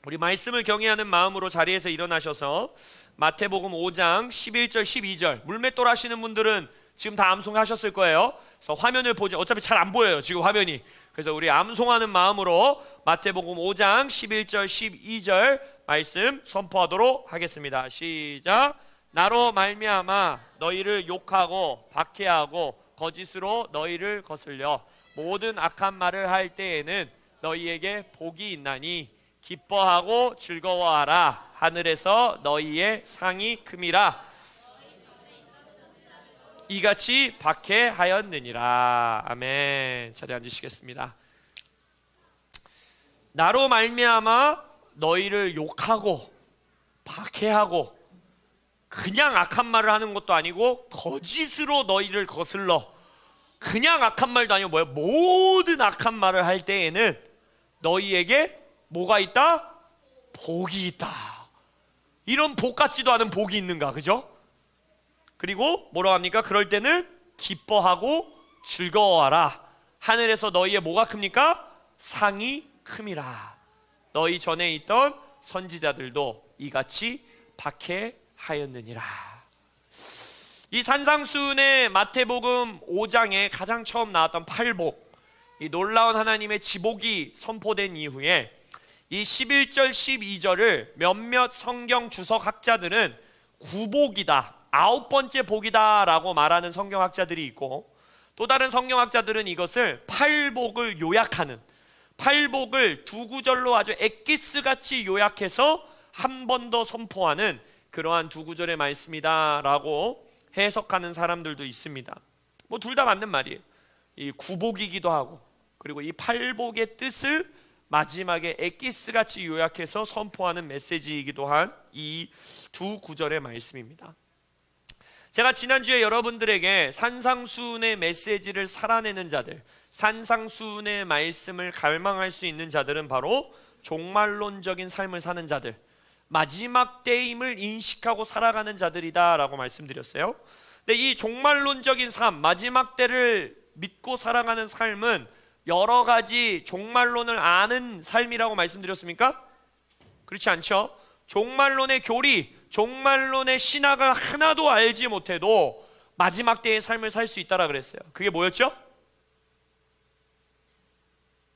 우리 말씀을 경외하는 마음으로 자리에서 일어나셔서 마태복음 5장 11절 12절 물맷돌 하시는 분들은 지금 다 암송하셨을 거예요. 그래서 화면을 보죠. 어차피 잘 안 보여요 지금 화면이. 그래서 우리 암송하는 마음으로 마태복음 5장 11절 12절 말씀 선포하도록 하겠습니다. 시작. 나로 말미암아 너희를 욕하고 박해하고 거짓으로 너희를 거슬려 모든 악한 말을 할 때에는 너희에게 복이 있나니 기뻐하고 즐거워하라. 하늘에서 너희의 상이 큼이라. 이같이 박해하였느니라. 아멘. 자리에 앉으시겠습니다. 나로 말미암아 너희를 욕하고 박해하고 그냥 악한 말을 하는 것도 아니고 거짓으로 너희를 거슬러 그냥 악한 말도 아니고 뭐예요? 모든 악한 말을 할 때에는 너희에게 뭐가 있다? 복이 있다. 이런 복 같지도 않은 복이 있는가, 그죠? 그리고 뭐라고 합니까? 그럴 때는 기뻐하고 즐거워하라. 하늘에서 너희의 뭐가 큽니까? 상이 큼이라. 너희 전에 있던 선지자들도 이같이 박해하였느니라. 이 산상수훈의 마태복음 5장에 가장 처음 나왔던 팔복, 이 놀라운 하나님의 지복이 선포된 이후에 이 11절 12절을 몇몇 성경 주석학자들은 구복이다, 9번째 복이다 라고 말하는 성경학자들이 있고, 또 다른 성경학자들은 이것을 팔복을 요약하는, 팔복을 두 구절로 아주 엑기스같이 요약해서 한 번 더 선포하는 그러한 두 구절의 말씀이다 라고 해석하는 사람들도 있습니다. 뭐 둘 다 맞는 말이에요. 이 구복이기도 하고 그리고 이 팔복의 뜻을 마지막에 엑기스같이 요약해서 선포하는 메시지이기도 한 이 두 구절의 말씀입니다. 제가 지난주에 여러분들에게 산상수훈의 메시지를 살아내는 자들, 산상수훈의 말씀을 갈망할 수 있는 자들은 바로 종말론적인 삶을 사는 자들, 마지막 때임을 인식하고 살아가는 자들이다 라고 말씀드렸어요. 근데 이 종말론적인 삶, 마지막 때를 믿고 살아가는 삶은 여러 가지 종말론을 아는 삶이라고 말씀드렸습니까? 그렇지 않죠? 종말론의 교리, 종말론의 신학을 하나도 알지 못해도 마지막 때의 삶을 살 수 있다라 그랬어요. 그게 뭐였죠?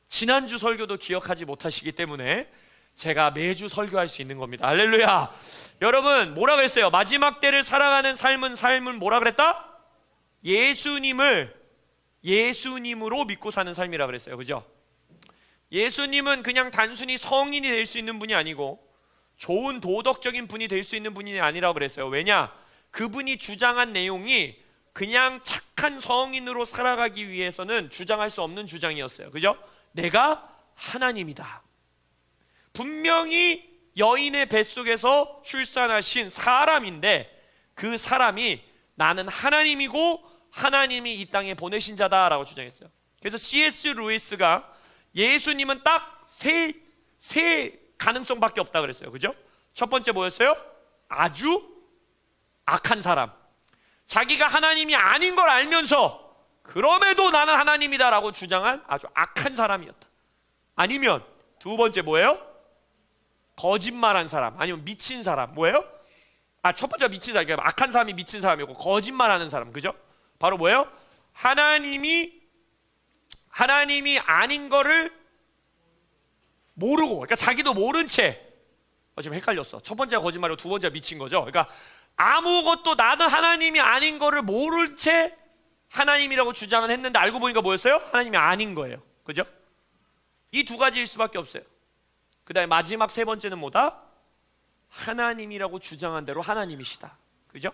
지난주 설교도 기억하지 못하시기 때문에 제가 매주 설교할 수 있는 겁니다. 할렐루야. 여러분 뭐라 그랬어요? 마지막 때를 살아가는 삶은 뭐라 그랬다? 예수님으로 믿고 사는 삶이라 그랬어요. 그죠? 예수님은 그냥 단순히 성인이 될 수 있는 분이 아니고 좋은 도덕적인 분이 될 수 있는 분이 아니라고 그랬어요. 왜냐? 그분이 주장한 내용이 그냥 착한 성인으로 살아가기 위해서는 주장할 수 없는 주장이었어요. 그죠? 내가 하나님이다. 분명히 여인의 뱃속에서 출산하신 사람인데 그 사람이 나는 하나님이고 하나님이 이 땅에 보내신 자다라고 주장했어요. 그래서 C.S. 루이스가 예수님은 딱 세 가능성밖에 없다 그랬어요. 그죠? 첫 번째 뭐였어요? 아주 악한 사람, 자기가 하나님이 아닌 걸 알면서 그럼에도 나는 하나님이다라고 주장한 아주 악한 사람이었다. 아니면 두 번째 뭐예요? 거짓말한 사람, 아니면 미친 사람. 뭐예요? 첫 번째가 미친 사람, 그러니까 악한 사람이 미친 사람이고 거짓말하는 사람. 그죠? 바로 뭐예요? 하나님이 아닌 거를 모르고, 그러니까 자기도 모른 채, 지금 헷갈렸어. 첫 번째가 거짓말이고 두 번째가 미친 거죠. 그러니까 아무것도 나는 하나님이 아닌 거를 모른 채 하나님이라고 주장은 했는데 알고 보니까 뭐였어요? 하나님이 아닌 거예요. 그죠? 이 두 가지일 수밖에 없어요. 그 다음에 마지막 세 번째는 뭐다? 하나님이라고 주장한 대로 하나님이시다. 그죠?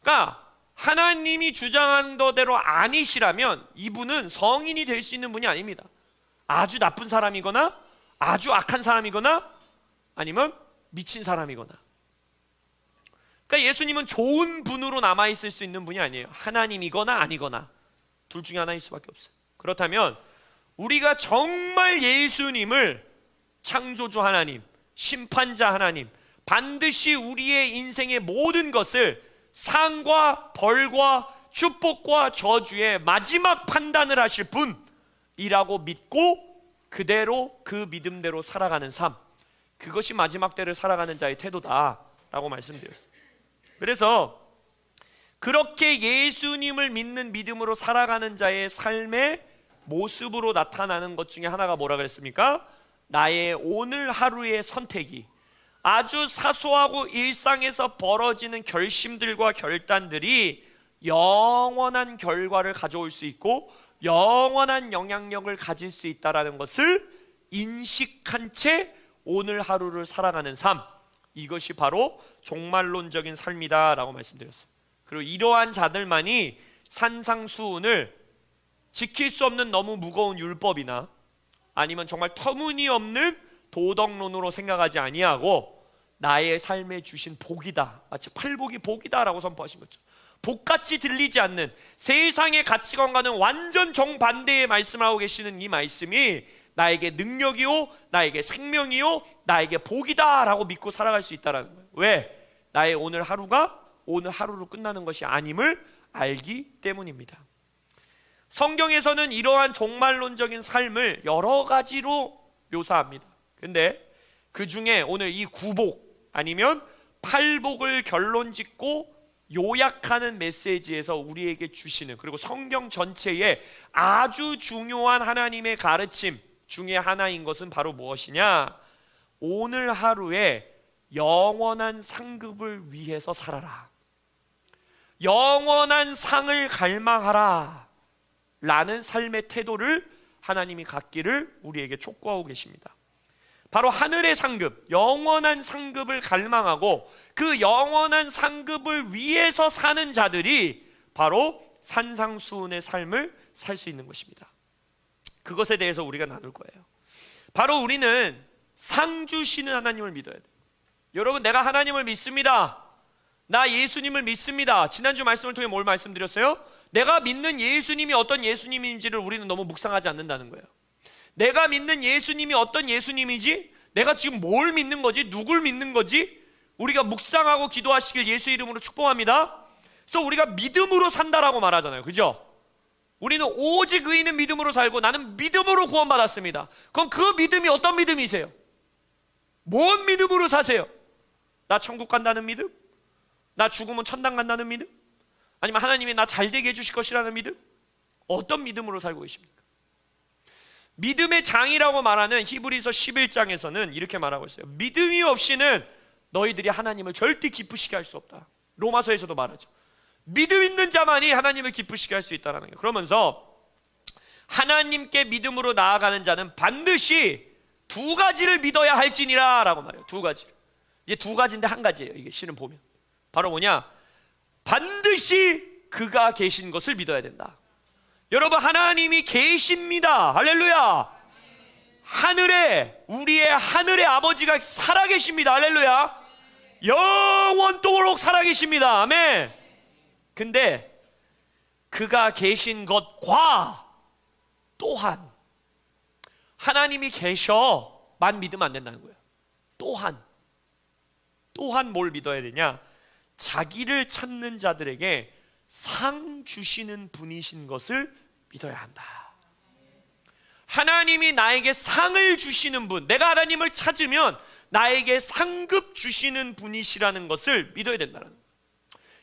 그러니까 하나님이 주장한 거대로 아니시라면 이분은 성인이 될 수 있는 분이 아닙니다. 아주 나쁜 사람이거나 아주 악한 사람이거나 아니면 미친 사람이거나. 그러니까 예수님은 좋은 분으로 남아있을 수 있는 분이 아니에요. 하나님이거나 아니거나 둘 중에 하나일 수밖에 없어요. 그렇다면 우리가 정말 예수님을 창조주 하나님, 심판자 하나님, 반드시 우리의 인생의 모든 것을 상과 벌과 축복과 저주의 마지막 판단을 하실 분이라고 믿고 그대로 그 믿음대로 살아가는 삶, 그것이 마지막 때를 살아가는 자의 태도다라고 말씀드렸어요. 그래서 그렇게 예수님을 믿는 믿음으로 살아가는 자의 삶의 모습으로 나타나는 것 중에 하나가 뭐라 그랬습니까? 나의 오늘 하루의 선택이 아주 사소하고 일상에서 벌어지는 결심들과 결단들이 영원한 결과를 가져올 수 있고 영원한 영향력을 가질 수 있다는 것을 인식한 채 오늘 하루를 살아가는 삶, 이것이 바로 종말론적인 삶이다 라고 말씀드렸어요. 그리고 이러한 자들만이 산상수훈을 지킬 수 없는 너무 무거운 율법이나 아니면 정말 터무니없는 도덕론으로 생각하지 아니하고 나의 삶에 주신 복이다, 마치 팔복이 복이다 라고 선포하신 거죠. 복같이 들리지 않는 세상의 가치관과는 완전 정반대의 말씀을 하고 계시는 이 말씀이 나에게 능력이요, 나에게 생명이요, 나에게 복이다 라고 믿고 살아갈 수 있다는 거예요. 왜? 나의 오늘 하루가 오늘 하루로 끝나는 것이 아님을 알기 때문입니다. 성경에서는 이러한 종말론적인 삶을 여러 가지로 묘사합니다. 근데 그 중에 오늘 이 구복 아니면 팔복을 결론짓고 요약하는 메시지에서 우리에게 주시는, 그리고 성경 전체에 아주 중요한 하나님의 가르침 중에 하나인 것은 바로 무엇이냐? 오늘 하루에 영원한 상급을 위해서 살아라, 영원한 상을 갈망하라 라는 삶의 태도를 하나님이 갖기를 우리에게 촉구하고 계십니다. 바로 하늘의 상급, 영원한 상급을 갈망하고 그 영원한 상급을 위해서 사는 자들이 바로 산상수훈의 삶을 살 수 있는 것입니다. 그것에 대해서 우리가 나눌 거예요. 바로 우리는 상 주시는 하나님을 믿어야 돼요. 여러분, 내가 하나님을 믿습니다, 나 예수님을 믿습니다. 지난주 말씀을 통해 뭘 말씀드렸어요? 내가 믿는 예수님이 어떤 예수님인지를 우리는 너무 묵상하지 않는다는 거예요. 내가 믿는 예수님이 어떤 예수님이지? 내가 지금 뭘 믿는 거지? 누굴 믿는 거지? 우리가 묵상하고 기도하시길 예수 이름으로 축복합니다. 그래서 우리가 믿음으로 산다라고 말하잖아요, 그죠? 우리는 오직 의인은 믿음으로 살고 나는 믿음으로 구원받았습니다. 그럼 그 믿음이 어떤 믿음이세요? 뭔 믿음으로 사세요? 나 천국 간다는 믿음? 나 죽으면 천당 간다는 믿음? 아니면 하나님이 나 잘되게 해주실 것이라는 믿음? 어떤 믿음으로 살고 계십니까? 믿음의 장이라고 말하는 히브리서 11장에서는 이렇게 말하고 있어요. 믿음이 없이는 너희들이 하나님을 절대 기쁘시게 할 수 없다. 로마서에서도 말하죠. 믿음 있는 자만이 하나님을 기쁘시게 할 수 있다는 거예요. 그러면서 하나님께 믿음으로 나아가는 자는 반드시 두 가지를 믿어야 할지니라 라고 말해요. 두 가지를. 이게 두 가지인데 한 가지예요. 이게 실은 보면 바로 뭐냐? 반드시 그가 계신 것을 믿어야 된다. 여러분, 하나님이 계십니다. 할렐루야. 하늘에, 우리의 하늘의 아버지가 살아계십니다. 할렐루야. 영원토록 살아계십니다. 아멘. 근데 그가 계신 것과 또한 하나님이 계셔만 믿으면 안 된다는 거예요. 또한 뭘 믿어야 되냐? 자기를 찾는 자들에게 상 주시는 분이신 것을 믿어야 한다. 하나님이 나에게 상을 주시는 분, 내가 하나님을 찾으면 나에게 상급 주시는 분이시라는 것을 믿어야 된다는 거예요.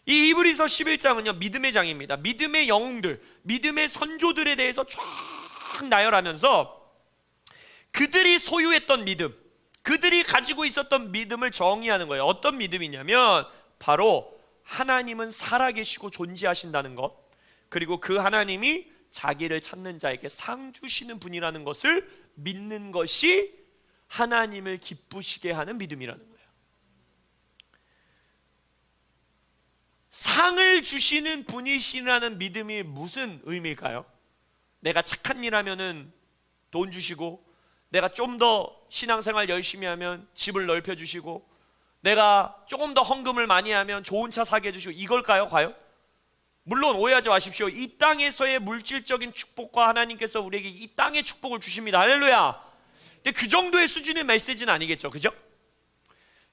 이 히브리서 11장은요 믿음의 장입니다. 믿음의 영웅들, 믿음의 선조들에 대해서 쫙 나열하면서 그들이 소유했던 믿음, 그들이 가지고 있었던 믿음을 정의하는 거예요. 어떤 믿음이냐면 바로 하나님은 살아계시고 존재하신다는 것, 그리고 그 하나님이 자기를 찾는 자에게 상 주시는 분이라는 것을 믿는 것이 하나님을 기쁘시게 하는 믿음이라는 거예요. 상을 주시는 분이시라는 믿음이 무슨 의미일까요? 내가 착한 일 하면은 돈 주시고, 내가 좀 더 신앙생활 열심히 하면 집을 넓혀 주시고, 내가 조금 더 헌금을 많이 하면 좋은 차 사게 해주시고, 이걸까요 과연? 물론 오해하지 마십시오. 이 땅에서의 물질적인 축복과 하나님께서 우리에게 이 땅의 축복을 주십니다. 할렐루야. 근데 그 정도의 수준의 메시지는 아니겠죠, 그죠?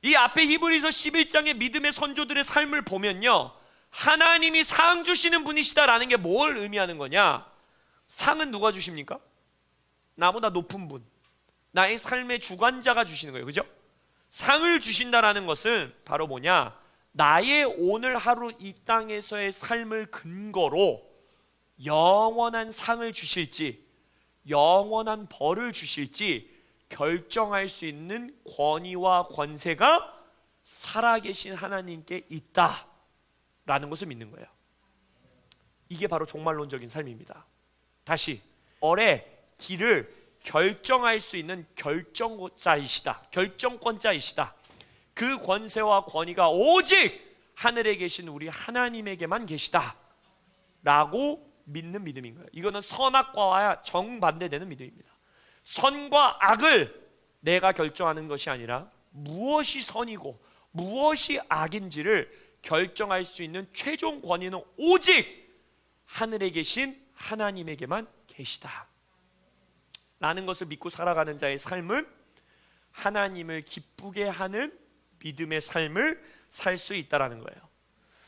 이 앞에 히브리서 11장의 믿음의 선조들의 삶을 보면요, 하나님이 상 주시는 분이시다라는 게 뭘 의미하는 거냐? 상은 누가 주십니까? 나보다 높은 분, 나의 삶의 주관자가 주시는 거예요, 그죠? 상을 주신다라는 것은 바로 뭐냐? 나의 오늘 하루 이 땅에서의 삶을 근거로 영원한 상을 주실지 영원한 벌을 주실지 결정할 수 있는 권위와 권세가 살아계신 하나님께 있다라는 것을 믿는 거예요. 이게 바로 종말론적인 삶입니다. 다시, 벌의 길을 결정할 수 있는 결정자이시다. 결정권자이시다. 그 권세와 권위가 오직 하늘에 계신 우리 하나님에게만 계시다 라고 믿는 믿음인 거예요. 이거는 선악과와 정반대되는 믿음입니다. 선과 악을 내가 결정하는 것이 아니라 무엇이 선이고 무엇이 악인지를 결정할 수 있는 최종 권위는 오직 하늘에 계신 하나님에게만 계시다 라는 것을 믿고 살아가는 자의 삶은 하나님을 기쁘게 하는 믿음의 삶을 살 수 있다는 거예요.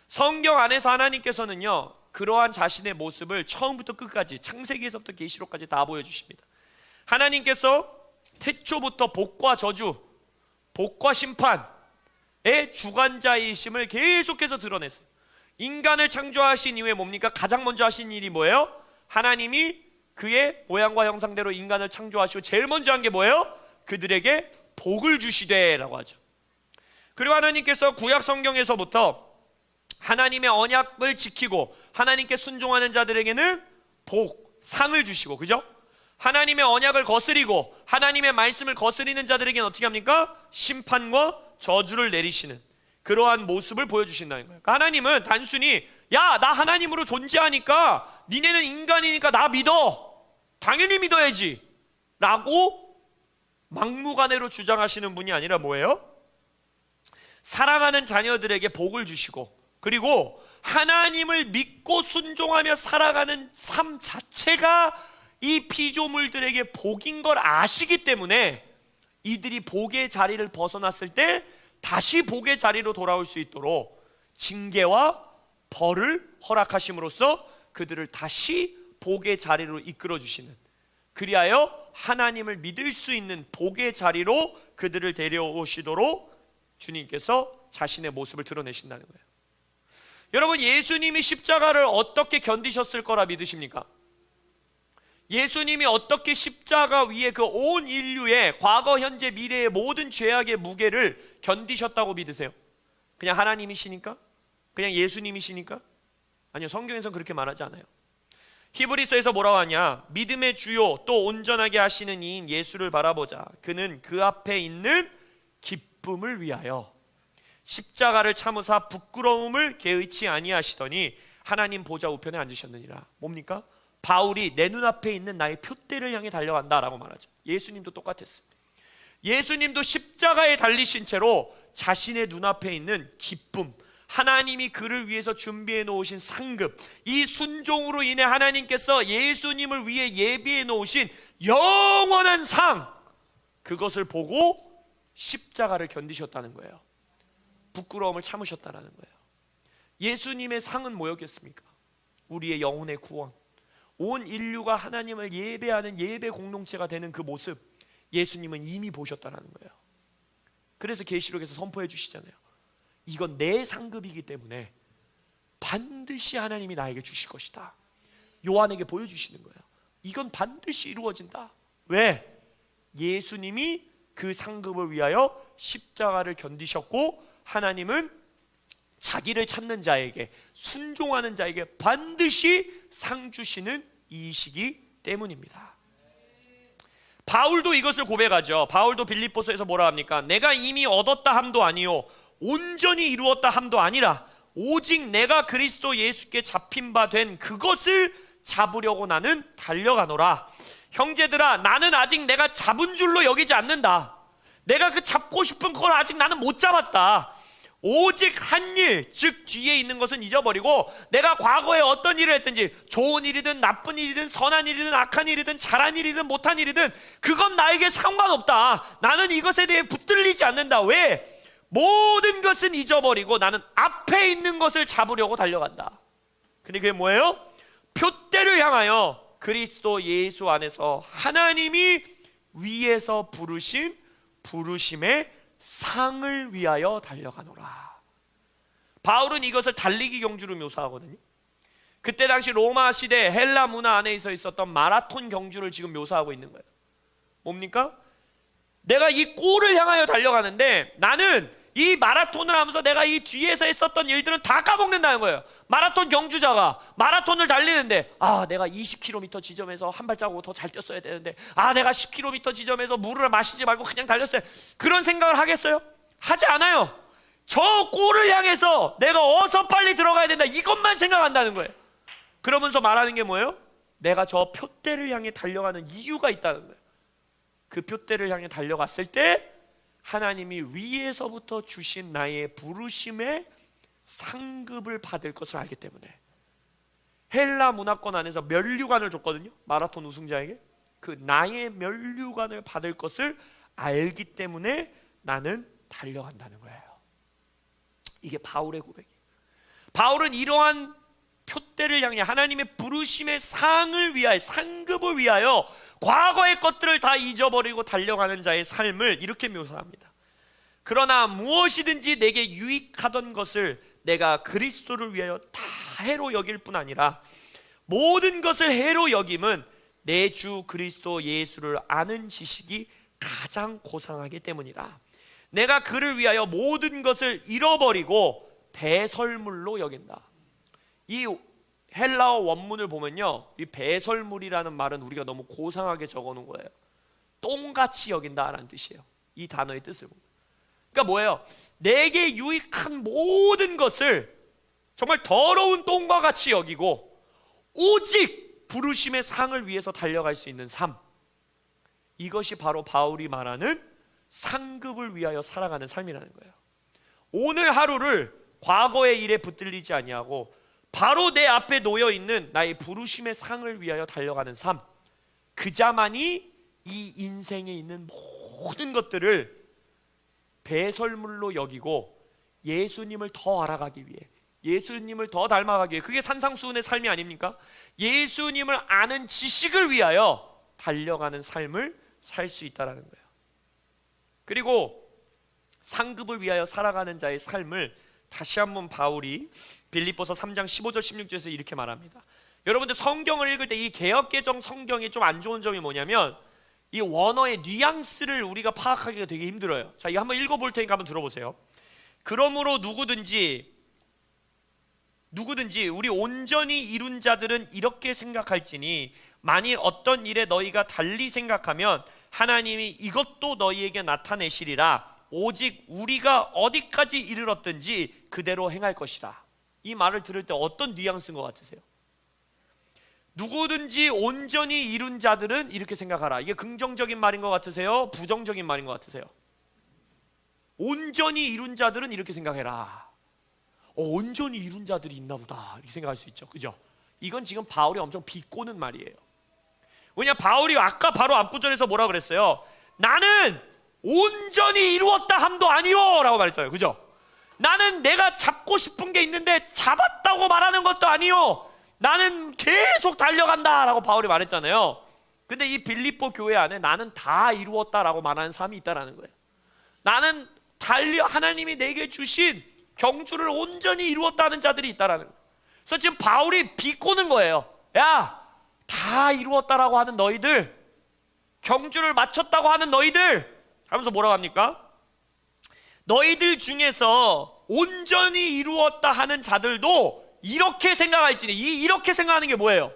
성경 안에서 하나님께서는요, 그러한 자신의 모습을 처음부터 끝까지, 창세기에서부터 계시록까지 다 보여주십니다. 하나님께서 태초부터 복과 저주, 복과 심판의 주관자이심을 계속해서 드러냈어요. 인간을 창조하신 이후에 뭡니까? 가장 먼저 하신 일이 뭐예요? 하나님이 그의 모양과 형상대로 인간을 창조하시고 제일 먼저 한 게 뭐예요? 그들에게 복을 주시되 라고 하죠. 그리고 하나님께서 구약 성경에서부터 하나님의 언약을 지키고 하나님께 순종하는 자들에게는 복, 상을 주시고, 그죠? 하나님의 언약을 거스리고 하나님의 말씀을 거스리는 자들에게는 어떻게 합니까? 심판과 저주를 내리시는 그러한 모습을 보여주신다는 거예요. 그러니까 하나님은 단순히 야, 나 하나님으로 존재하니까 니네는 인간이니까 나 믿어, 당연히 믿어야지 라고 막무가내로 주장하시는 분이 아니라 뭐예요? 사랑하는 자녀들에게 복을 주시고, 그리고 하나님을 믿고 순종하며 살아가는 삶 자체가 이 피조물들에게 복인 걸 아시기 때문에 이들이 복의 자리를 벗어났을 때 다시 복의 자리로 돌아올 수 있도록 징계와 벌을 허락하심으로써 그들을 다시 복의 자리로 이끌어 주시는, 그리하여 하나님을 믿을 수 있는 복의 자리로 그들을 데려오시도록 주님께서 자신의 모습을 드러내신다는 거예요. 여러분, 예수님이 십자가를 어떻게 견디셨을 거라 믿으십니까? 예수님이 어떻게 십자가 위에 그 온 인류의 과거, 현재, 미래의 모든 죄악의 무게를 견디셨다고 믿으세요? 그냥 하나님이시니까? 그냥 예수님이시니까? 아니요, 성경에서는 그렇게 말하지 않아요. 히브리서에서 뭐라고 하냐? 믿음의 주요 또 온전하게 하시는 이인 예수를 바라보자. 그는 그 앞에 있는 기쁨을 위하여 십자가를 참으사 부끄러움을 개의치 아니하시더니 하나님 보좌 우편에 앉으셨느니라. 뭡니까? 바울이 내 눈앞에 있는 나의 표대를 향해 달려간다라고 말하죠. 예수님도 똑같았어요. 예수님도 십자가에 달리신 채로 자신의 눈앞에 있는 기쁨, 하나님이 그를 위해서 준비해 놓으신 상급, 이 순종으로 인해 하나님께서 예수님을 위해 예비해 놓으신 영원한 상, 그것을 보고 십자가를 견디셨다는 거예요. 부끄러움을 참으셨다는 거예요. 예수님의 상은 뭐였겠습니까? 우리의 영혼의 구원, 온 인류가 하나님을 예배하는 예배 공동체가 되는 그 모습, 예수님은 이미 보셨다는 거예요. 그래서 계시록에서 선포해 주시잖아요. 이건 내 상급이기 때문에 반드시 하나님이 나에게 주실 것이다. 요한에게 보여주시는 거예요. 이건 반드시 이루어진다. 왜? 예수님이 그 상급을 위하여 십자가를 견디셨고, 하나님은 자기를 찾는 자에게, 순종하는 자에게 반드시 상 주시는 이시기 때문입니다. 바울도 이것을 고백하죠. 바울도 빌립보서에서 뭐라 합니까? 내가 이미 얻었다 함도 아니요 온전히 이루었다 함도 아니라 오직 내가 그리스도 예수께 잡힌 바 된 그것을 잡으려고 나는 달려가노라. 형제들아, 나는 아직 내가 잡은 줄로 여기지 않는다. 내가 그 잡고 싶은 그걸 아직 나는 못 잡았다. 오직 한 일, 즉 뒤에 있는 것은 잊어버리고 내가 과거에 어떤 일을 했든지, 좋은 일이든 나쁜 일이든 선한 일이든 악한 일이든 잘한 일이든 못한 일이든 그건 나에게 상관없다. 나는 이것에 대해 붙들리지 않는다. 왜? 모든 것은 잊어버리고 나는 앞에 있는 것을 잡으려고 달려간다. 근데 그게 뭐예요? 표대를 향하여 그리스도 예수 안에서 하나님이 위에서 부르신 부르심의 상을 위하여 달려가노라. 바울은 이것을 달리기 경주로 묘사하거든요. 그때 당시 로마 시대 헬라 문화 안에 있었던 마라톤 경주를 지금 묘사하고 있는 거예요. 뭡니까? 내가 이 골을 향하여 달려가는데 나는 이 마라톤을 하면서 내가 이 뒤에서 했었던 일들은 다 까먹는다는 거예요. 마라톤 경주자가 마라톤을 달리는데 내가 20km 지점에서 한 발자국 더 잘 뛰었어야 되는데 내가 10km 지점에서 물을 마시지 말고 그냥 달렸어요. 그런 생각을 하겠어요? 하지 않아요. 저 골을 향해서 내가 어서 빨리 들어가야 된다, 이것만 생각한다는 거예요. 그러면서 말하는 게 뭐예요? 내가 저 표대를 향해 달려가는 이유가 있다는 거예요. 그 표대를 향해 달려갔을 때 하나님이 위에서부터 주신 나의 부르심의 상급을 받을 것을 알기 때문에. 헬라 문화권 안에서 면류관을 줬거든요. 마라톤 우승자에게. 그 나의 면류관을 받을 것을 알기 때문에 나는 달려간다는 거예요. 이게 바울의 고백이에요. 바울은 이러한 표대를 향해 하나님의 부르심의 상을 위하여, 상급을 위하여 과거의 것들을 다 잊어버리고 달려가는 자의 삶을 이렇게 묘사합니다. 그러나 무엇이든지 내게 유익하던 것을 내가 그리스도를 위하여 다 해로 여길 뿐 아니라 모든 것을 해로 여김은 내 주 그리스도 예수를 아는 지식이 가장 고상하기 때문이라. 내가 그를 위하여 모든 것을 잃어버리고 배설물로 여긴다. 이 헬라어 원문을 보면요, 이 배설물이라는 말은 우리가 너무 고상하게 적어놓은 거예요. 똥같이 여긴다라는 뜻이에요. 이 단어의 뜻을 보면. 그러니까 뭐예요? 내게 유익한 모든 것을 정말 더러운 똥과 같이 여기고 오직 부르심의 상을 위해서 달려갈 수 있는 삶, 이것이 바로 바울이 말하는 상급을 위하여 살아가는 삶이라는 거예요. 오늘 하루를 과거의 일에 붙들리지 아니하고 바로 내 앞에 놓여있는 나의 부르심의 상을 위하여 달려가는 삶, 그자만이 이 인생에 있는 모든 것들을 배설물로 여기고 예수님을 더 알아가기 위해, 예수님을 더 닮아가기 위해, 그게 산상수훈의 삶이 아닙니까? 예수님을 아는 지식을 위하여 달려가는 삶을 살 수 있다는 거예요. 그리고 상급을 위하여 살아가는 자의 삶을 다시 한번 바울이 빌립보서 3장 15절 16절에서 이렇게 말합니다. 여러분들 성경을 읽을 때 이 개역개정 성경이 좀 안 좋은 점이 뭐냐면 이 원어의 뉘앙스를 우리가 파악하기가 되게 힘들어요. 자, 이거 한번 읽어볼 테니까 한번 들어보세요. 그러므로 누구든지 우리 온전히 이룬 자들은 이렇게 생각할지니 만일 어떤 일에 너희가 달리 생각하면 하나님이 이것도 너희에게 나타내시리라. 오직 우리가 어디까지 이르렀든지 그대로 행할 것이라. 이 말을 들을 때 어떤 뉘앙스인 것 같으세요? 누구든지 온전히 이룬 자들은 이렇게 생각하라. 이게 긍정적인 말인 것 같으세요? 부정적인 말인 것 같으세요? 온전히 이룬 자들은 이렇게 생각해라. 온전히 이룬 자들이 있나 보다, 이렇게 생각할 수 있죠. 그죠? 이건 지금 바울이 엄청 비꼬는 말이에요. 왜냐, 바울이 아까 바로 앞구절에서 뭐라 그랬어요? 나는 온전히 이루었다 함도 아니요 라고 말했잖아요. 그죠? 나는 내가 잡고 싶은 게 있는데 잡았다고 말하는 것도 아니요, 나는 계속 달려간다 라고 바울이 말했잖아요. 근데 이 빌립보 교회 안에 나는 다 이루었다 라고 말하는 사람이 있다는 거예요. 나는 하나님이 내게 주신 경주를 온전히 이루었다는 자들이 있다는 거예요. 그래서 지금 바울이 비꼬는 거예요. 야, 다 이루었다라고 하는 너희들, 경주를 마쳤다고 하는 너희들 하면서 뭐라고 합니까? 너희들 중에서 온전히 이루었다 하는 자들도 이렇게 생각할지니, 이렇게 생각하는 게 뭐예요?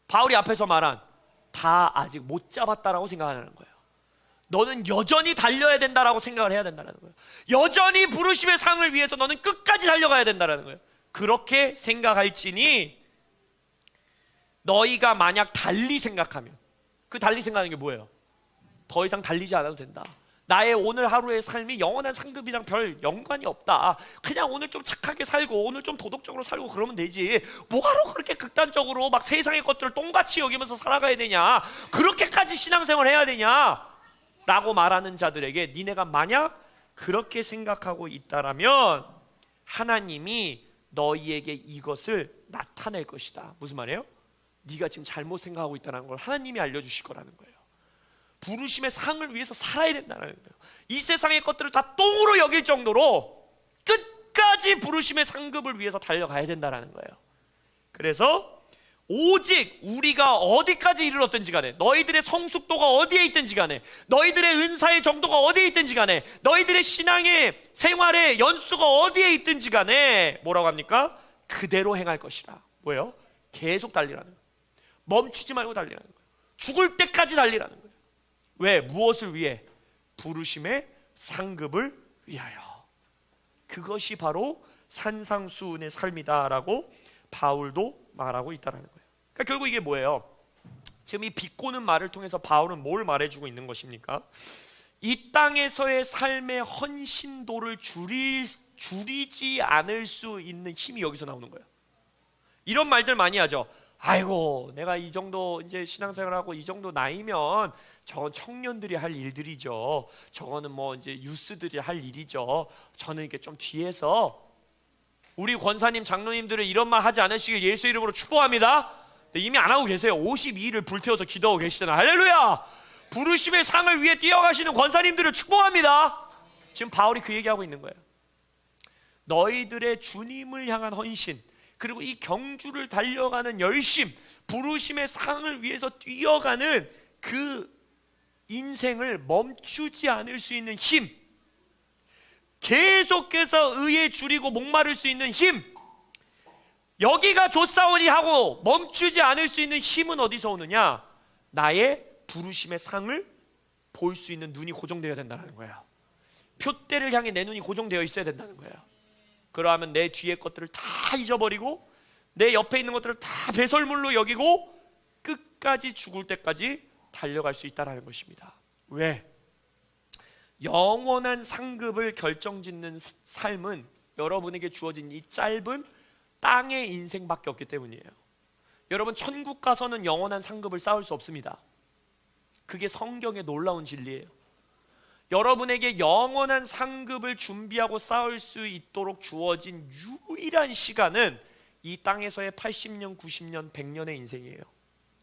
바울이 앞에서 말한 다 아직 못 잡았다라고 생각하는 거예요. 너는 여전히 달려야 된다라고 생각을 해야 된다는 거예요. 여전히 부르심의 상을 위해서 너는 끝까지 달려가야 된다는 거예요. 그렇게 생각할지니 너희가 만약 달리 생각하면, 그 달리 생각하는 게 뭐예요? 더 이상 달리지 않아도 된다. 나의 오늘 하루의 삶이 영원한 상급이랑 별 연관이 없다. 그냥 오늘 좀 착하게 살고 오늘 좀 도덕적으로 살고 그러면 되지. 뭐하러 그렇게 극단적으로 막 세상의 것들을 똥같이 여기면서 살아가야 되냐, 그렇게까지 신앙생활을 해야 되냐 라고 말하는 자들에게, 니네가 만약 그렇게 생각하고 있다라면 하나님이 너희에게 이것을 나타낼 것이다. 무슨 말이에요? 네가 지금 잘못 생각하고 있다는 걸 하나님이 알려주실 거라는 거예요. 부르심의 상을 위해서 살아야 된다는 거예요. 이 세상의 것들을 다 똥으로 여길 정도로 끝까지 부르심의 상급을 위해서 달려가야 된다는 거예요. 그래서 오직 우리가 어디까지 이르렀든지 간에, 너희들의 성숙도가 어디에 있든지 간에, 너희들의 은사의 정도가 어디에 있든지 간에, 너희들의 신앙의 생활의 연수가 어디에 있든지 간에 뭐라고 합니까? 그대로 행할 것이라. 뭐예요? 계속 달리라는 거예요. 멈추지 말고 달리라는 거예요. 죽을 때까지 달리라는 거예요. 왜? 무엇을 위해? 부르심의 상급을 위하여. 그것이 바로 산상수훈의 삶이다라고 바울도 말하고 있다는 거예요. 그러니까 결국 이게 뭐예요? 지금 이 비꼬는 말을 통해서 바울은 뭘 말해주고 있는 것입니까? 이 땅에서의 삶의 헌신도를 줄이지 않을 수 있는 힘이 여기서 나오는 거예요. 이런 말들 많이 하죠. 아이고, 내가 이 정도 이제 신앙생활하고 이 정도 나이면 저건 청년들이 할 일들이죠. 저거는 뭐 이제 유스들이 할 일이죠. 저는 이렇게 좀 뒤에서, 우리 권사님, 장로님들은 이런 말 하지 않으시길 예수 이름으로 축복합니다. 이미 안 하고 계세요. 52일을 불태워서 기도하고 계시잖아요. 할렐루야! 부르심의 상을 위해 뛰어가시는 권사님들을 축복합니다. 지금 바울이 그 얘기하고 있는 거예요. 너희들의 주님을 향한 헌신, 그리고 이 경주를 달려가는 열심, 부르심의 상을 위해서 뛰어가는 그 인생을 멈추지 않을 수 있는 힘, 계속해서 의에 줄이고 목마를 수 있는 힘, 여기가 좋사오니 하고 멈추지 않을 수 있는 힘은 어디서 오느냐? 나의 부르심의 상을 볼 수 있는 눈이 고정되어야 된다는 거예요. 표대를 향해 내 눈이 고정되어 있어야 된다는 거예요. 그러하면 내 뒤의 것들을 다 잊어버리고 내 옆에 있는 것들을 다 배설물로 여기고 끝까지 죽을 때까지 달려갈 수 있다는 것입니다. 왜? 영원한 상급을 결정짓는 삶은 여러분에게 주어진 이 짧은 땅의 인생밖에 없기 때문이에요. 여러분, 천국 가서는 영원한 상급을 쌓을 수 없습니다. 그게 성경의 놀라운 진리예요. 여러분에게 영원한 상급을 준비하고 쌓을 수 있도록 주어진 유일한 시간은 이 땅에서의 80년, 90년, 100년의 인생이에요.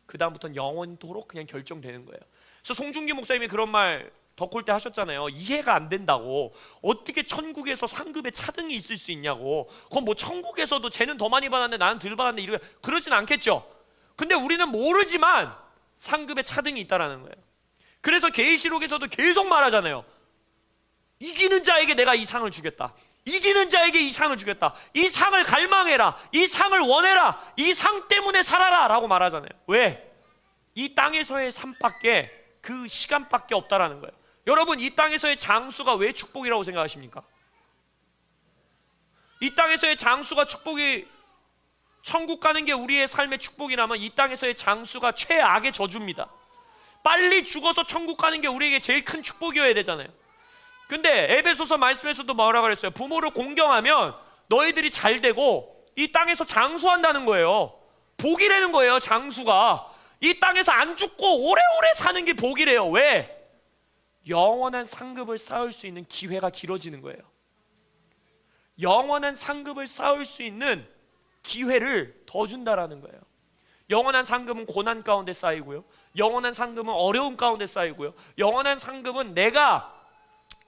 그 다음부터는 영원토록 그냥 결정되는 거예요. 그래서 송중기 목사님이 그런 말 덕홀 때 하셨잖아요. 이해가 안 된다고. 어떻게 천국에서 상급의 차등이 있을 수 있냐고. 그건 뭐 천국에서도 쟤는 더 많이 받았는데 나는 덜 받았는데 이러, 그러진 않겠죠. 근데 우리는 모르지만 상급의 차등이 있다라는 거예요. 그래서 계시록에서도 계속 말하잖아요. 이기는 자에게 내가 이 상을 주겠다. 이기는 자에게 이 상을 주겠다. 이 상을 갈망해라. 이 상을 원해라. 이 상 때문에 살아라 라고 말하잖아요. 왜? 이 땅에서의 삶밖에, 그 시간밖에 없다라는 거예요. 여러분, 이 땅에서의 장수가 왜 축복이라고 생각하십니까? 이 땅에서의 장수가 축복이, 천국 가는 게 우리의 삶의 축복이라면 이 땅에서의 장수가 최악의 저주입니다. 빨리 죽어서 천국 가는 게 우리에게 제일 큰 축복이어야 되잖아요. 근데 에베소서 말씀에서도 뭐라고 그랬어요? 부모를 공경하면 너희들이 잘 되고 이 땅에서 장수한다는 거예요. 복이라는 거예요. 장수가 이 땅에서 안 죽고 오래오래 사는 게 복이래요. 왜? 영원한 상급을 쌓을 수 있는 기회가 길어지는 거예요. 영원한 상급을 쌓을 수 있는 기회를 더 준다라는 거예요. 영원한 상급은 고난 가운데 쌓이고요, 영원한 상급은 어려움 가운데 쌓이고요, 영원한 상급은 내가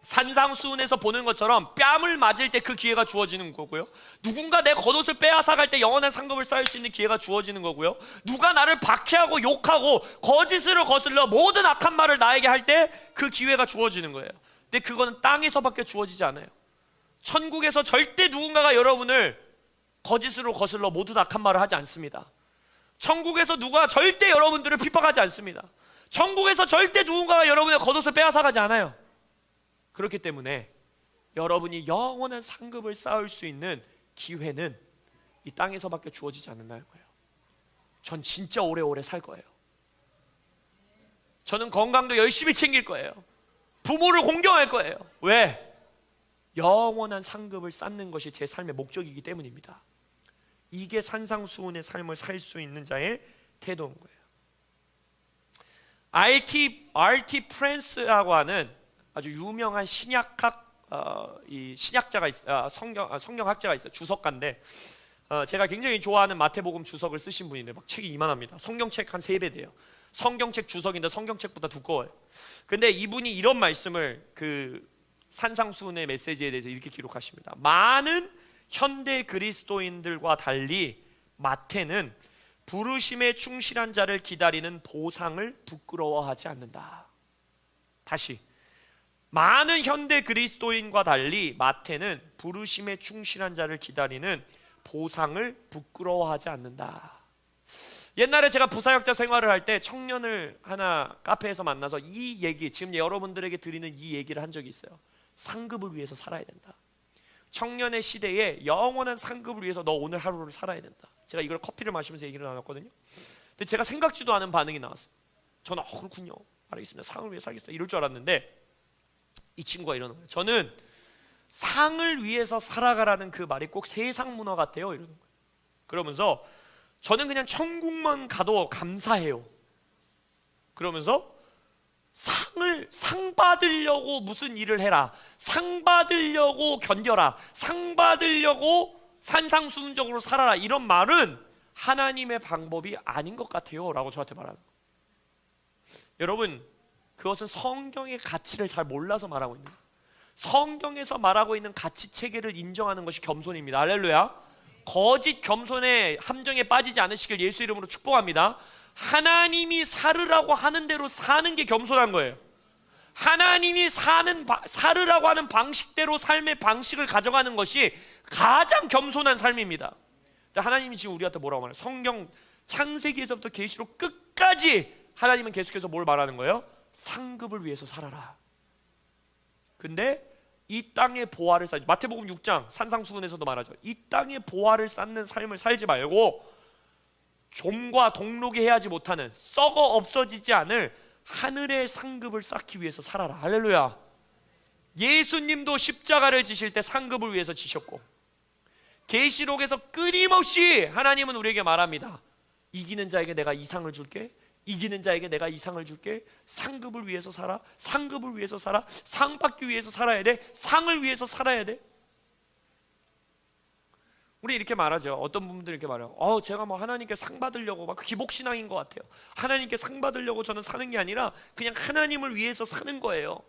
산상수훈에서 보는 것처럼 뺨을 맞을 때 그 기회가 주어지는 거고요, 누군가 내 겉옷을 빼앗아갈 때 영원한 상급을 쌓을 수 있는 기회가 주어지는 거고요, 누가 나를 박해하고 욕하고 거짓으로 거슬러 모든 악한 말을 나에게 할 때 그 기회가 주어지는 거예요. 근데 그거는 땅에서밖에 주어지지 않아요. 천국에서 절대 누군가가 여러분을 거짓으로 거슬러 모든 악한 말을 하지 않습니다. 천국에서 누가 절대 여러분들을 핍박하지 않습니다. 천국에서 절대 누군가가 여러분의 겉옷을 빼앗아가지 않아요. 그렇기 때문에 여러분이 영원한 상급을 쌓을 수 있는 기회는 이 땅에서밖에 주어지지 않는다는 거예요. 전 진짜 오래오래 살 거예요. 저는 건강도 열심히 챙길 거예요. 부모를 공경할 거예요. 왜? 영원한 상급을 쌓는 것이 제 삶의 목적이기 때문입니다. 이게 산상수훈의 삶을 살 수 있는 자의 태도인 거예요. R.T. 프랜스라고 하는 아주 유명한 신약학 신약자가 성경학자가 있어요. 주석가인데 제가 굉장히 좋아하는 마태복음 주석을 쓰신 분인데 막 책이 이만합니다. 성경책 한 3배 돼요. 성경책 주석인데 성경책보다 두꺼워요. 근데 이분이 이런 말씀을 그 산상수훈의 메시지에 대해서 이렇게 기록하십니다. 많은 현대 그리스도인들과 달리 마태는 부르심에 충실한 자를 기다리는 보상을 부끄러워하지 않는다. 다시, 많은 현대 그리스도인과 달리 마태는 부르심에 충실한 자를 기다리는 보상을 부끄러워하지 않는다. 옛날에 제가 부사역자 생활을 할 때 청년을 하나 카페에서 만나서 이 얘기, 지금 여러분들에게 드리는 이 얘기를 한 적이 있어요. 상급을 위해서 살아야 된다. 청년의 시대에 영원한 상급을 위해서 너 오늘 하루를 살아야 된다. 제가 이걸 커피를 마시면서 얘기를 나눴거든요. 근데 제가 생각지도 않은 반응이 나왔어요. 저는 그렇군요, 알겠습니다, 상을 위해 살겠습니다, 이럴 줄 알았는데 이 친구가 이러는 거예요. 저는 상을 위해서 살아가라는 그 말이 꼭 세상 문화 같아요, 이러는 거예요. 그러면서 저는 그냥 천국만 가도 감사해요. 그러면서 상 받으려고 무슨 일을 해라, 상 받으려고 견뎌라, 상 받으려고 산상수훈적으로 살아라, 이런 말은 하나님의 방법이 아닌 것 같아요 라고 저한테 말하는 거예요. 여러분, 그것은 성경의 가치를 잘 몰라서 말하고 있는 거예요. 성경에서 말하고 있는 가치 체계를 인정하는 것이 겸손입니다. 할렐루야. 거짓 겸손의 함정에 빠지지 않으시길 예수 이름으로 축복합니다. 하나님이 살으라고 하는 대로 사는 게 겸손한 거예요. 하나님이 살으라고 하는 방식대로 삶의 방식을 가져가는 것이 가장 겸손한 삶입니다. 하나님이 지금 우리한테 뭐라고 말해요? 성경 창세기에서부터 계시록 끝까지 하나님은 계속해서 뭘 말하는 거예요? 상급을 위해서 살아라. 근데 이 땅의 보화를 쌓지, 마태복음 6장 산상수훈에서도 말하죠. 이 땅의 보화를 쌓는 삶을 살지 말고 좀과 동록이 해하지 못하는, 썩어 없어지지 않을 하늘의 상급을 쌓기 위해서 살아라. 할렐루야. 예수님도 십자가를 지실 때 상급을 위해서 지셨고, 계시록에서 끊임없이 하나님은 우리에게 말합니다. 이기는 자에게 내가 이 상을 줄게, 이기는 자에게 내가 이 상을 줄게. 상급을 위해서 살아, 상급을 위해서 살아, 상 받기 위해서 살아야 돼, 상을 위해서 살아야 돼. 우리 이렇게 말하죠. 어떤 분들이 이렇게 말해요. 제가 뭐 하나님께 상 받으려고, 막 기복신앙인 것 같아요. 하나님께 상 받으려고 저는 사는 게 아니라 그냥 하나님을 위해서 사는 거예요.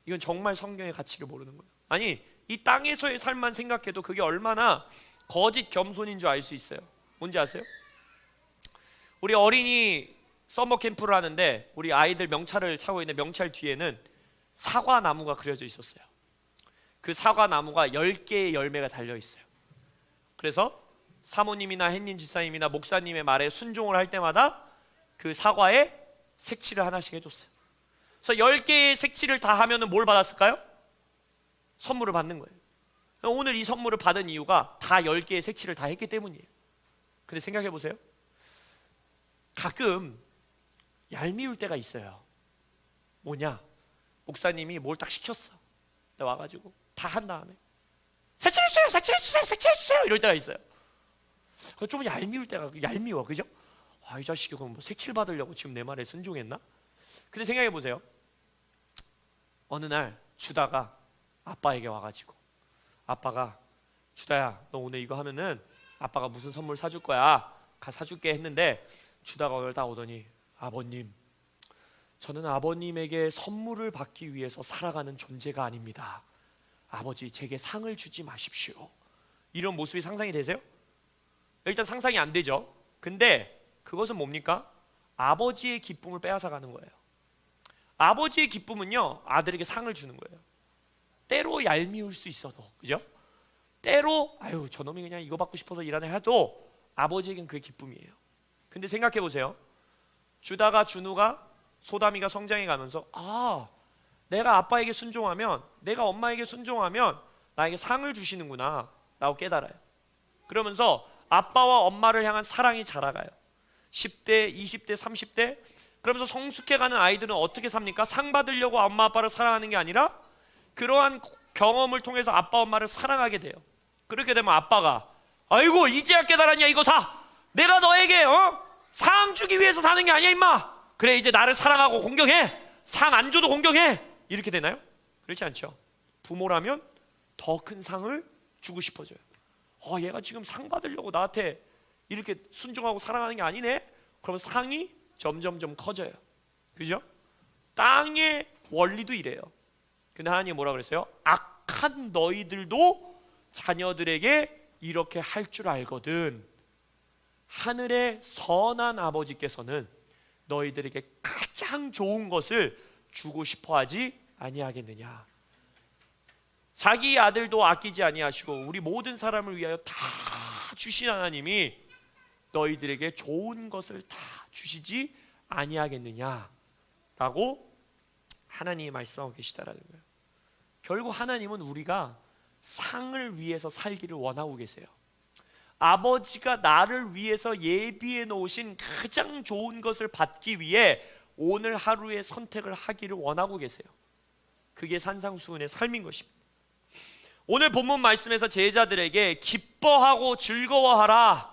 이건 정말 성경의 가치를 모르는 거예요. 아니, 이 땅에서의 삶만 생각해도 그게 얼마나 거짓 겸손인 줄 알 수 있어요. 뭔지 아세요? 우리 어린이 서머 캠프를 하는데 우리 아이들 명찰을 차고 있는 명찰 뒤에는 사과 나무가 그려져 있었어요. 그 사과 나무가 10개의 열매가 달려 있어요. 그래서 사모님이나 햇님 집사님이나 목사님의 말에 순종을 할 때마다 그 사과에 색칠을 하나씩 해줬어요. 그래서 10개의 색칠을 다 하면 뭘 받았을까요? 선물을 받는 거예요. 오늘 이 선물을 받은 이유가 다 10개의 색칠을 다 했기 때문이에요. 근데 생각해 보세요. 가끔 얄미울 때가 있어요. 뭐냐? 목사님이 뭘 딱 시켰어. 와가지고 다 한 다음에 색칠해주세요, 색칠해주세요, 색칠해주세요 이럴 때가 있어요. 좀 얄미울 때가, 얄미워, 그죠? 이 자식이 그럼 뭐 색칠 받으려고 지금 내 말에 순종했나? 근데 생각해 보세요. 어느 날 주다가 아빠에게 와가지고, 아빠가 주다야, 너 오늘 이거 하면은 아빠가 무슨 선물 사줄 거야, 가 사줄게 했는데, 주다가 오늘 딱 오더니, 아버님, 저는 아버님에게 선물을 받기 위해서 살아가는 존재가 아닙니다. 아버지, 제게 상을 주지 마십시오. 이런 모습이 상상이 되세요? 일단 상상이 안 되죠. 근데 그것은 뭡니까? 아버지의 기쁨을 빼앗아가는 거예요. 아버지의 기쁨은요, 아들에게 상을 주는 거예요. 때로 얄미울 수 있어도, 그죠? 때로 저놈이 그냥 이거 받고 싶어서 일하네 해도 아버지에겐 그게 기쁨이에요. 근데 생각해 보세요. 주다가 준우가, 소담이가 성장해 가면서 내가 아빠에게 순종하면, 내가 엄마에게 순종하면 나에게 상을 주시는구나 라고 깨달아요. 그러면서 아빠와 엄마를 향한 사랑이 자라가요. 10대, 20대, 30대. 그러면서 성숙해가는 아이들은 어떻게 삽니까? 상 받으려고 엄마 아빠를 사랑하는 게 아니라 그러한 경험을 통해서 아빠 엄마를 사랑하게 돼요. 그렇게 되면 아빠가, 아이고 이제야 깨달았냐 이거 내가 너에게 상 주기 위해서 사는 게 아니야 임마. 그래 이제 나를 사랑하고 공경해. 상 안 줘도 공경해. 이렇게 되나요? 그렇지 않죠. 부모라면 더 큰 상을 주고 싶어져요. 얘가 지금 상 받으려고 나한테 이렇게 순종하고 사랑하는 게 아니네. 그러면 상이 점점점 커져요. 그죠? 땅의 원리도 이래요. 근데 하나님이 뭐라 그랬어요? 악한 너희들도 자녀들에게 이렇게 할 줄 알거든. 하늘의 선한 아버지께서는 너희들에게 가장 좋은 것을 주고 싶어 하지 아니하겠느냐. 자기 아들도 아끼지 아니하시고 우리 모든 사람을 위하여 다 주신 하나님이 너희들에게 좋은 것을 다 주시지 아니하겠느냐 라고 하나님이 말씀하고 계시다라는 거예요. 결국 하나님은 우리가 상을 위해서 살기를 원하고 계세요. 아버지가 나를 위해서 예비해 놓으신 가장 좋은 것을 받기 위해 오늘 하루의 선택을 하기를 원하고 계세요. 그게 산상수훈의 삶인 것입니다. 오늘 본문 말씀에서 제자들에게 기뻐하고 즐거워하라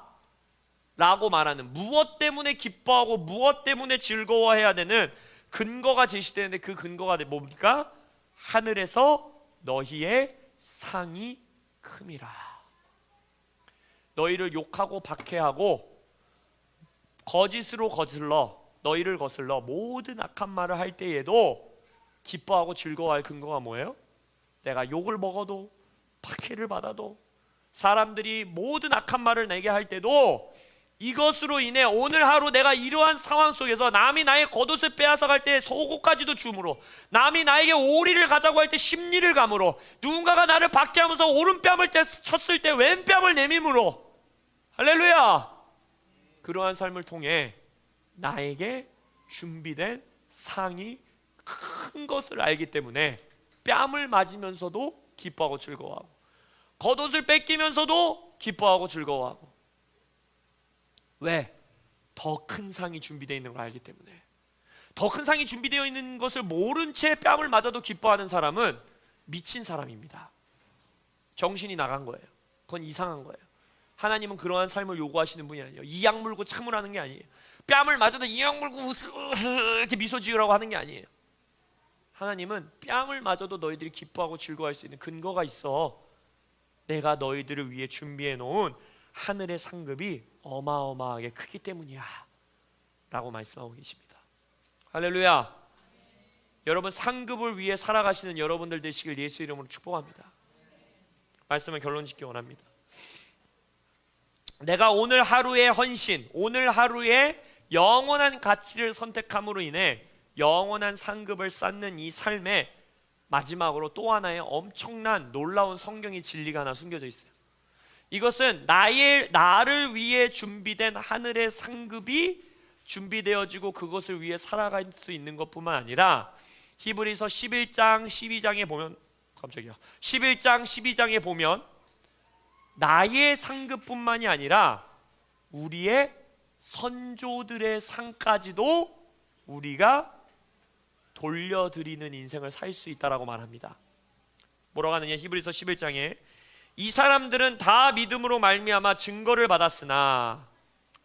라고 말하는, 무엇 때문에 기뻐하고 무엇 때문에 즐거워해야 되는 근거가 제시되는데, 그 근거가 뭡니까? 하늘에서 너희의 상이 큼이라. 너희를 욕하고 박해하고 거짓으로 거슬러 너희를 거슬러 모든 악한 말을 할 때에도 기뻐하고 즐거워할 근거가 뭐예요? 내가 욕을 먹어도 박해를 받아도 사람들이 모든 악한 말을 내게 할 때도 이것으로 인해 오늘 하루 내가 이러한 상황 속에서 남이 나의 겉옷을 빼앗아 갈 때 속옷까지도 줌으로, 남이 나에게 오리를 가자고 할 때 십리를 감으로, 누군가가 나를 박해하면서 오른뺨을 쳤을 때 왼뺨을 내밈으로, 할렐루야! 그러한 삶을 통해 나에게 준비된 상이 큰 것을 알기 때문에 뺨을 맞으면서도 기뻐하고 즐거워하고, 겉옷을 뺏기면서도 기뻐하고 즐거워하고. 왜? 더 큰 상이 준비되어 있는 걸 알기 때문에. 더 큰 상이 준비되어 있는 것을 모른 채 뺨을 맞아도 기뻐하는 사람은 미친 사람입니다. 정신이 나간 거예요. 그건 이상한 거예요. 하나님은 그러한 삶을 요구하시는 분이 아니에요. 이악 물고 참으라는 게 아니에요. 뺨을 맞아도 이악 물고 이렇게 미소 지으라고 하는 게 아니에요. 하나님은 뺨을 맞아도 너희들이 기뻐하고 즐거워할 수 있는 근거가 있어. 내가 너희들을 위해 준비해 놓은 하늘의 상급이 어마어마하게 크기 때문이야 라고 말씀하고 계십니다. 할렐루야. 여러분, 상급을 위해 살아가시는 여러분들 되시길 예수 이름으로 축복합니다. 말씀을 결론 짓기 원합니다. 내가 오늘 하루의 헌신, 오늘 하루의 영원한 가치를 선택함으로 인해 영원한 상급을 쌓는 이 삶에 마지막으로 또 하나의 엄청난 놀라운 성경의 진리가 하나 숨겨져 있어요. 이것은 나를 위해 준비된 하늘의 상급이 준비되어지고 그것을 위해 살아갈 수 있는 것뿐만 아니라 히브리서 11장 12장에 보면 11장 12장에 보면 나의 상급뿐만이 아니라 우리의 선조들의 상까지도 우리가 돌려드리는 인생을 살 수 있다라고 말합니다. 뭐라고 하느냐? 히브리서 11장에 이 사람들은 다 믿음으로 말미암아 증거를 받았으나,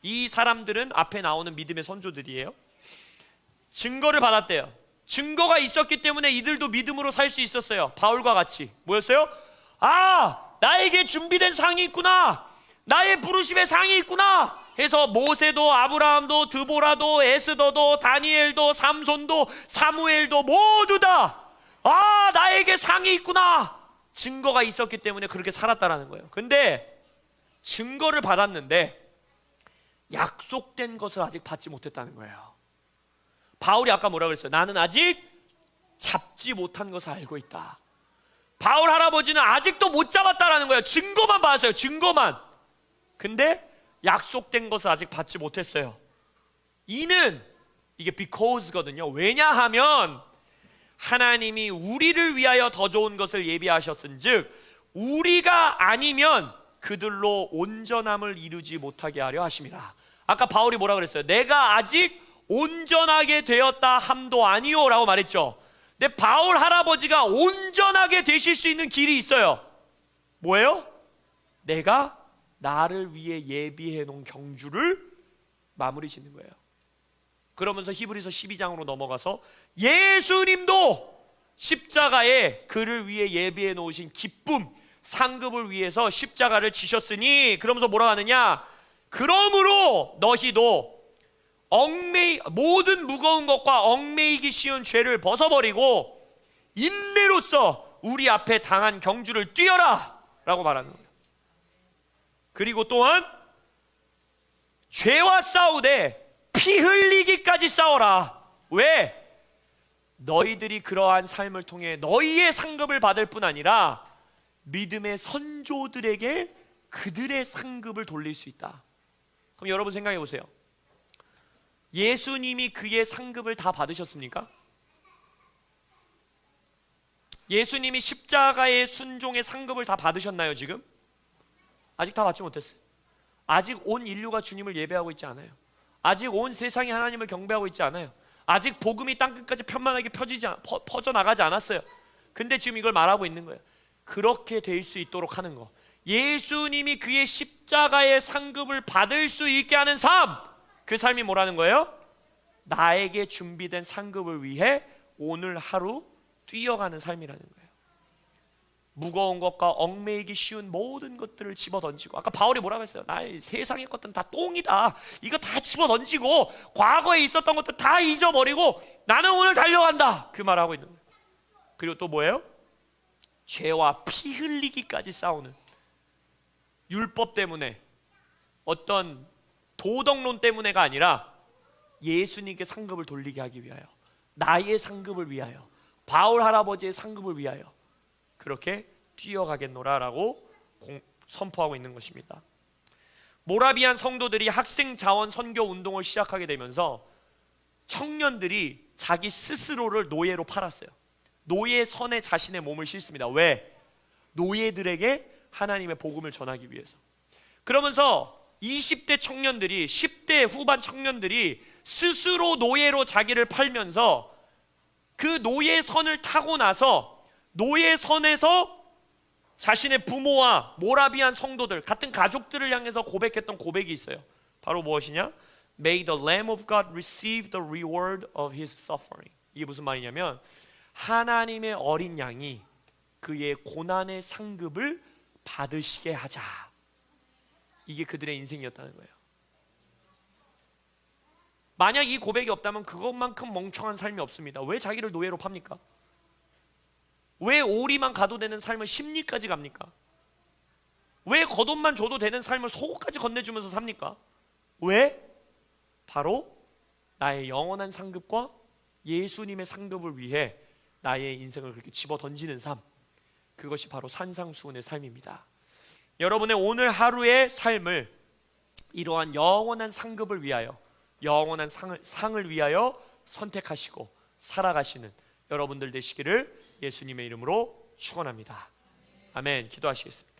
이 사람들은 앞에 나오는 믿음의 선조들이에요. 증거를 받았대요. 증거가 있었기 때문에 이들도 믿음으로 살 수 있었어요. 바울과 같이 뭐였어요? 아, 나에게 준비된 상이 있구나, 나의 부르심의 상이 있구나 해서 모세도 아브라함도 드보라도 에스더도 다니엘도 삼손도 사무엘도 모두 다 아, 나에게 상이 있구나, 증거가 있었기 때문에 그렇게 살았다라는 거예요. 근데 증거를 받았는데 약속된 것을 아직 받지 못했다는 거예요. 바울이 아까 뭐라고 그랬어요? 나는 아직 잡지 못한 것을 알고 있다. 바울 할아버지는 아직도 못 잡았다라는 거예요. 증거만 받았어요. 증거만. 근데 약속된 것을 아직 받지 못했어요. 이게 because거든요. 왜냐하면 하나님이 우리를 위하여 더 좋은 것을 예비하셨은즉 우리가 아니면 그들로 온전함을 이루지 못하게 하려 하심이라. 아까 바울이 뭐라 그랬어요? 내가 아직 온전하게 되었다 함도 아니요 라고 말했죠. 근데 바울 할아버지가 온전하게 되실 수 있는 길이 있어요. 뭐예요? 내가 나를 위해 예비해 놓은 경주를 마무리 짓는 거예요. 그러면서 히브리서 12장으로 넘어가서 예수님도 십자가에 그를 위해 예비해 놓으신 기쁨, 상급을 위해서 십자가를 지셨으니, 그러면서 뭐라 하느냐? 그러므로 너희도 모든 무거운 것과 얽매이기 쉬운 죄를 벗어버리고 인내로써 우리 앞에 당한 경주를 뛰어라 라고 말하는 거예요. 그리고 또한 죄와 싸우되 피 흘리기까지 싸워라. 왜? 너희들이 그러한 삶을 통해 너희의 상급을 받을 뿐 아니라 믿음의 선조들에게 그들의 상급을 돌릴 수 있다. 그럼 여러분 생각해 보세요. 예수님이 그의 상급을 다 받으셨습니까? 예수님이 십자가의 순종의 상급을 다 받으셨나요 지금? 아직 다 받지 못했어요. 아직 온 인류가 주님을 예배하고 있지 않아요. 아직 온 세상이 하나님을 경배하고 있지 않아요. 아직 복음이 땅끝까지 편만하게 퍼져나가지 않았어요. 근데 지금 이걸 말하고 있는 거예요. 그렇게 될 수 있도록 하는 거, 예수님이 그의 십자가의 상급을 받을 수 있게 하는 삶, 그 삶이 뭐라는 거예요? 나에게 준비된 상급을 위해 오늘 하루 뛰어가는 삶이라는 거예요. 무거운 것과 얽매이기 쉬운 모든 것들을 집어던지고, 아까 바울이 뭐라고 했어요? 나의 세상의 것들은 다 똥이다, 이거 다 집어던지고 과거에 있었던 것들 다 잊어버리고 나는 오늘 달려간다, 그 말하고 있는 거예요. 그리고 또 뭐예요? 죄와 피 흘리기까지 싸우는, 율법 때문에 어떤 도덕론 때문에가 아니라 예수님께 상급을 돌리게 하기 위하여, 나의 상급을 위하여, 바울 할아버지의 상급을 위하여 그렇게 뛰어가겠노라라고 선포하고 있는 것입니다. 모라비안 성도들이 학생 자원 선교 운동을 시작하게 되면서 청년들이 자기 스스로를 노예로 팔았어요. 노예 선에 자신의 몸을 싣습니다. 왜? 노예들에게 하나님의 복음을 전하기 위해서. 그러면서 20대 청년들이, 10대 후반 청년들이 스스로 노예로 자기를 팔면서 그 노예선을 타고 나서 노예선에서 자신의 부모와 모라비안 성도들, 같은 가족들을 향해서 고백했던 고백이 있어요. 바로 무엇이냐? May the Lamb of God receive the reward of his suffering. 이게 무슨 말이냐면 하나님의 어린 양이 그의 고난의 상급을 받으시게 하자. 이게 그들의 인생이었다는 거예요. 만약 이 고백이 없다면 그것만큼 멍청한 삶이 없습니다. 왜 자기를 노예로 팝니까? 왜 오리만 가도 되는 삶을 심리까지 갑니까? 왜 겉옷만 줘도 되는 삶을 속옷까지 건네주면서 삽니까? 왜? 바로 나의 영원한 상급과 예수님의 상급을 위해 나의 인생을 그렇게 집어던지는 삶, 그것이 바로 산상수훈의 삶입니다. 여러분의 오늘 하루의 삶을 이러한 영원한 상급을 위하여, 영원한 상을 위하여 선택하시고 살아가시는 여러분들 되시기를 예수님의 이름으로 축원합니다. 아멘. 기도하시겠습니다.